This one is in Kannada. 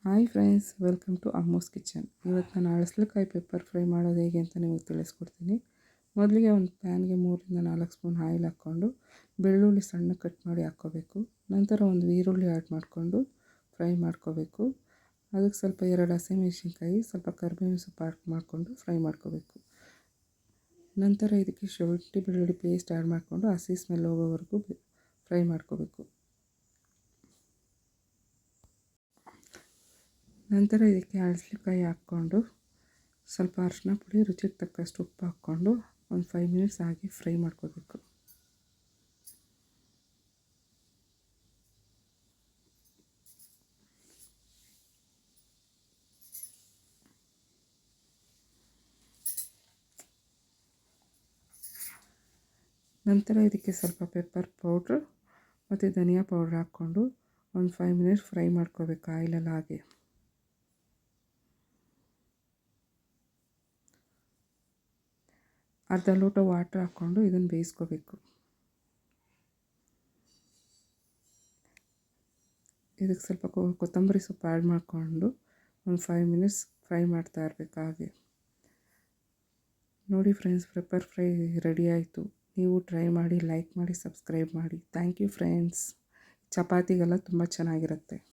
Hi friends, welcome to Ammu's kitchen. ಇವತ್ತು ನಾನು ಅಳಸಲಕಾಯಿ ಪೆಪ್ಪರ್ ಫ್ರೈ ಮಾಡೋದು ಹೇಗೆ ಅಂತ ನಿಮಗೆ ತಿಳಿಸ್ಕೊಡ್ತೀನಿ. ಮೊದಲಿಗೆ ಒಂದು ಪ್ಯಾನ್ಗೆ 3-4 ಸ್ಪೂನ್ ಆಯಿಲ್ ಹಾಕ್ಕೊಂಡು ಬೆಳ್ಳುಳ್ಳಿ ಸಣ್ಣ ಕಟ್ ಮಾಡಿ ಹಾಕ್ಕೋಬೇಕು. ನಂತರ ಒಂದು ಈರುಳ್ಳಿ ಆ್ಯಡ್ ಮಾಡಿಕೊಂಡು ಫ್ರೈ ಮಾಡ್ಕೋಬೇಕು. ಅದಕ್ಕೆ ಸ್ವಲ್ಪ 2 ಹಸಿಮೆಣಸಿನ್ಕಾಯಿ, ಸ್ವಲ್ಪ ಕರಿಬೇವಿನ ಸೊಪ್ಪು ಆ್ಯಡ್ ಮಾಡಿಕೊಂಡು ಫ್ರೈ ಮಾಡ್ಕೋಬೇಕು. ನಂತರ ಇದಕ್ಕೆ ಶುಂಠಿ ಬೆಳ್ಳುಳ್ಳಿ ಪೇಸ್ಟ್ ಆ್ಯಡ್ ಮಾಡಿಕೊಂಡು ಹಸಿ ಸ್ಮೆಲ್ ಹೋಗೋವರೆಗೂ ಫ್ರೈ ಮಾಡ್ಕೋಬೇಕು. ನಂತರ ಇದಕ್ಕೆ ಅಳಸಲಕಾಯಿ ಹಾಕ್ಕೊಂಡು ಸ್ವಲ್ಪ ಅರಿಶಿನ ಪುಡಿ, ರುಚಿಗೆ ತಕ್ಕಷ್ಟು ಉಪ್ಪು ಹಾಕ್ಕೊಂಡು ಒಂದು 5 ಮಿನಿಟ್ಸ್ ಹಾಗೆ ಫ್ರೈ ಮಾಡ್ಕೋಬೇಕು. ನಂತರ ಇದಕ್ಕೆ ಸ್ವಲ್ಪ ಪೆಪ್ಪರ್ ಪೌಡ್ರು ಮತ್ತು ಧನಿಯಾ ಪೌಡ್ರ್ ಹಾಕ್ಕೊಂಡು ಒಂದು 5 ಮಿನಿಟ್ಸ್ ಫ್ರೈ ಮಾಡ್ಕೋಬೇಕು ಆಯಿಲಲ್ಲಿ. ಹಾಗೆ ಅರ್ಧ ಲೋಟ ವಾಟರ್ ಹಾಕ್ಕೊಂಡು ಇದನ್ನು ಬೇಯಿಸ್ಕೋಬೇಕು. ಇದಕ್ಕೆ ಸ್ವಲ್ಪ ಕೊತ್ತಂಬರಿ ಸೊಪ್ಪು ಆ್ಯಡ್ ಮಾಡಿಕೊಂಡು ಒಂದು 5 ಮಿನಿಟ್ಸ್ ಫ್ರೈ ಮಾಡ್ತಾ ಇರಬೇಕು. ಹಾಗೆ ನೋಡಿ ಫ್ರೆಂಡ್ಸ್, ಪೆಪ್ಪರ್ ಫ್ರೈ ರೆಡಿ ಆಯಿತು. ನೀವು ಟ್ರೈ ಮಾಡಿ, ಲೈಕ್ ಮಾಡಿ, ಸಬ್ಸ್ಕ್ರೈಬ್ ಮಾಡಿ. Thank you friends. ಚಪಾತಿಗೆಲ್ಲ ತುಂಬ ಚೆನ್ನಾಗಿರುತ್ತೆ.